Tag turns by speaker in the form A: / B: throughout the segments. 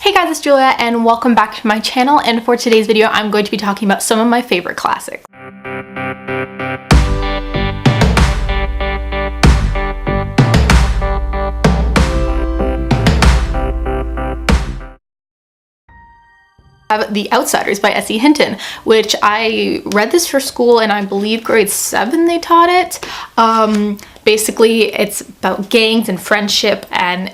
A: Hey guys, it's Julia and welcome back to my channel, and for today's video I'm going to be talking about some of my favorite classics. I have The Outsiders by S.E. Hinton, which I read this for school and I believe grade 7 they taught it. Basically it's about gangs and friendship, and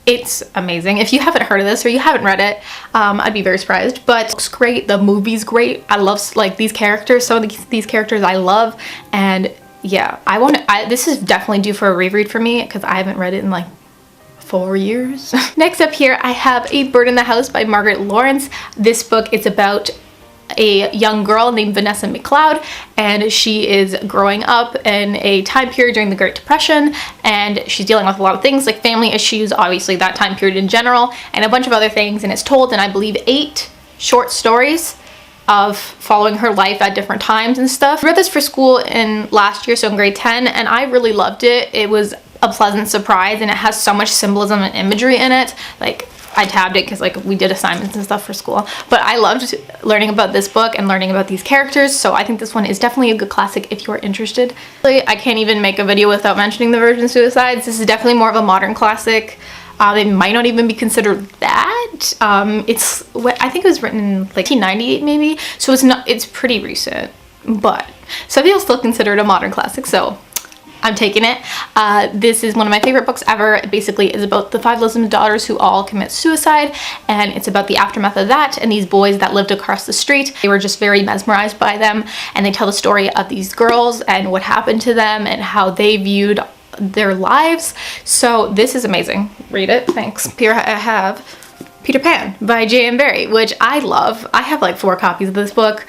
A: it's amazing. If you haven't heard of this or you haven't read it, I'd be very surprised. But it's great. The movie's great. I love like these characters. Some of these characters I love, and yeah, this is definitely due for a reread for me because I haven't read it in like 4 years. Next up here, I have A Bird in the House by Margaret Lawrence. This book is about a young girl named Vanessa McLeod, and she is growing up in a time period during the Great Depression, and she's dealing with a lot of things like family issues, obviously that time period in general, and a bunch of other things, and it's told in I believe 8 short stories of following her life at different times and stuff. I read this for school in last year, so in grade 10, and I really loved it. It was a pleasant surprise, and it has so much symbolism and imagery in it. Like, I tabbed it because like we did assignments and stuff for school, but I loved learning about this book and learning about these characters, so I think this one is definitely a good classic if you're interested. I can't even make a video without mentioning the Virgin Suicides. This is definitely more of a modern classic. It might not even be considered that. I think it was written in like 1998 maybe, so it's pretty recent, but some people still consider it a modern classic, so I'm taking it. This is one of my favorite books ever. It basically is about the 5 Lism daughters who all commit suicide, and it's about the aftermath of that and these boys that lived across the street. They were just very mesmerized by them, and they tell the story of these girls and what happened to them and how they viewed their lives. So this is amazing. Read it. Thanks. Here I have Peter Pan by Jm Barrie, which I love. I have like 4 copies of this book.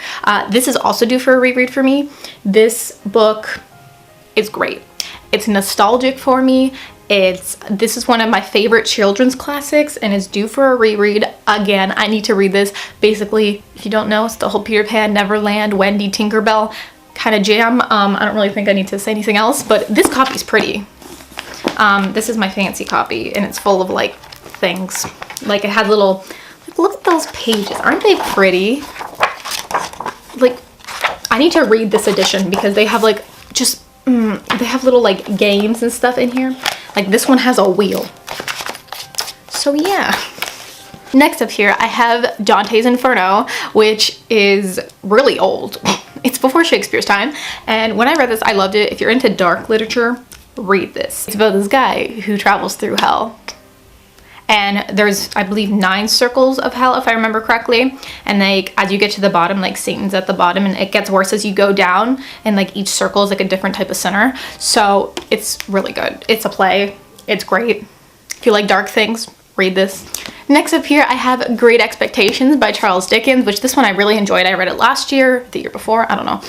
A: This is also due for a reread for me. This book is great. It's nostalgic for me. This is one of my favorite children's classics and is due for a reread. Again, I need to read this. Basically, if you don't know, it's the whole Peter Pan, Neverland, Wendy, Tinkerbell kind of jam. I don't really think I need to say anything else, but this copy's pretty. This is my fancy copy, and it's full of like things. Like it has little, like, look at those pages. Aren't they pretty? Like, I need to read this edition because they have like just they have little like games and stuff in here. Like this one has a wheel. So yeah. Next up here I have Dante's Inferno, which is really old. It's before Shakespeare's time, and when I read this I loved it. If you're into dark literature, read this. It's about this guy who travels through hell, and there's I believe 9 circles of hell if I remember correctly, and like as you get to the bottom, like Satan's at the bottom, and it gets worse as you go down, and like each circle is like a different type of sinner. So it's really good. It's a play. It's great. If you like dark things, read this. Next up here I have Great Expectations by Charles Dickens, which this one I really enjoyed. I read it last year, the year before, I don't know.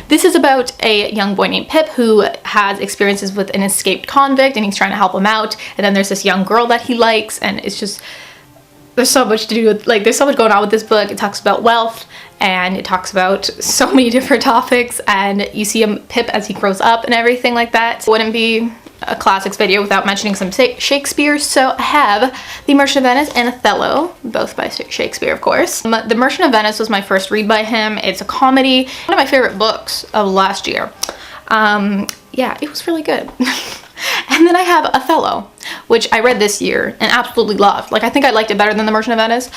A: This is about a young boy named Pip who has experiences with an escaped convict, and he's trying to help him out, and then there's this young girl that he likes, and it's just, there's so much to do with, like, there's so much going on with this book. It talks about wealth, and it talks about so many different topics, and you see Pip as he grows up and everything like that. It wouldn't be a classics video without mentioning some Shakespeare, so I have The Merchant of Venice and Othello, both by Shakespeare of course. The Merchant of Venice was my first read by him. It's a comedy, one of my favorite books of last year. Yeah, it was really good. And then I have Othello, which I read this year and absolutely loved. Like, I think I liked it better than The Merchant of Venice.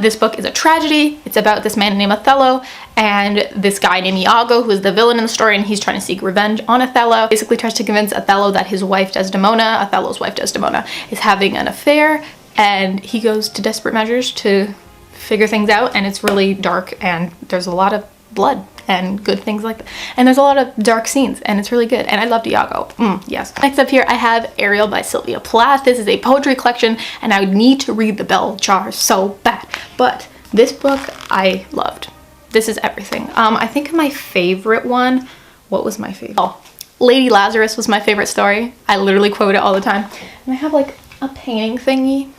A: This book is a tragedy. It's about this man named Othello and this guy named Iago, who is the villain in the story, and he's trying to seek revenge on Othello. Basically tries to convince Othello that his wife Desdemona, Othello's wife Desdemona, is having an affair, and he goes to desperate measures to figure things out, and it's really dark, and there's a lot of blood and good things like that, and there's a lot of dark scenes, and it's really good, and I loved Iago. Yes. Next up here I have Ariel by Sylvia Plath. This is a poetry collection, and I would need to read the bell jar so bad, but this book I loved. This is everything. I think my favorite one, what was my favorite? Oh, Lady Lazarus was my favorite story. I literally quote it all the time, and I have like a painting thingy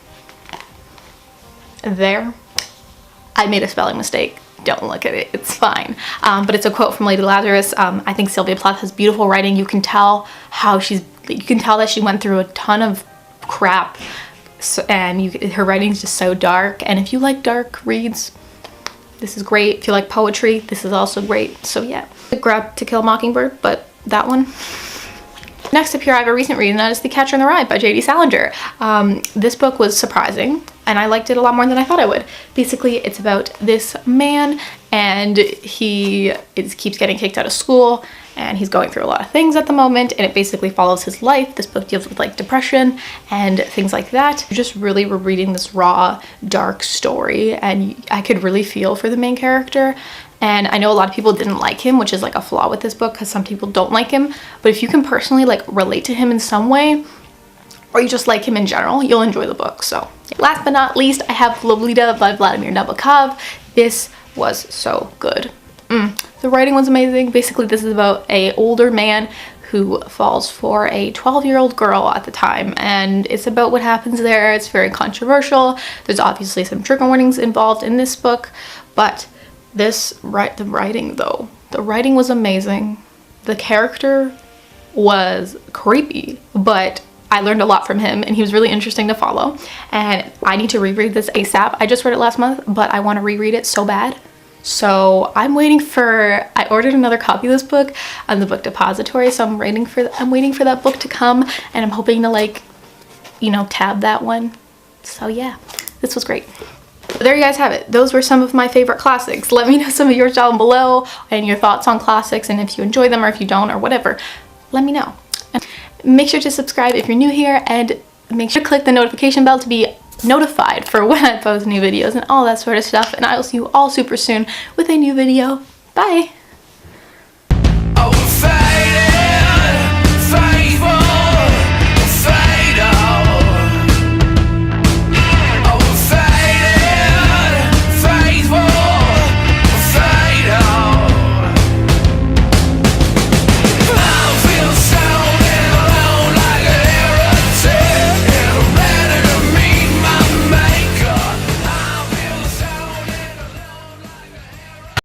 A: there. I made a spelling mistake. Don't look at it, it's fine. But it's a quote from Lady Lazarus. I think Sylvia Plath has beautiful writing. You can tell how you can tell that she went through a ton of crap So, and her writing is just so dark, and if you like dark reads, this is great. If you like poetry, this is also great. So yeah, I grabbed To Kill a Mockingbird, but that one. Next up here, I have a recent read, and that is The Catcher in the Rye by J.D. Salinger. This book was surprising, and I liked it a lot more than I thought I would. Basically, it's about this man, and he keeps getting kicked out of school, and he's going through a lot of things at the moment, and it basically follows his life. This book deals with like depression and things like that. Just really were reading this raw, dark story, and I could really feel for the main character. And I know a lot of people didn't like him, which is like a flaw with this book because some people don't like him. But if you can personally like relate to him in some way, or you just like him in general, you'll enjoy the book. So last but not least, I have Lolita by Vladimir Nabokov. This was so good. The writing was amazing. Basically, this is about an older man who falls for a 12-year-old girl at the time, and it's about what happens there. It's very controversial. There's obviously some trigger warnings involved in this book, but the writing was amazing. The character was creepy, but I learned a lot from him, and he was really interesting to follow, and I need to reread this ASAP. I just read it last month, but I want to reread it so bad. So I ordered another copy of this book on the book depository, so I'm waiting for that book to come, and I'm hoping to like, you know, tab that one. So yeah, this was great. There you guys have it. Those were some of my favorite classics. Let me know some of yours down below and your thoughts on classics, and if you enjoy them or if you don't or whatever, let me know. Make sure to subscribe if you're new here, and make sure to click the notification bell to be notified for when I post new videos and all that sort of stuff, and I will see you all super soon with a new video. Bye!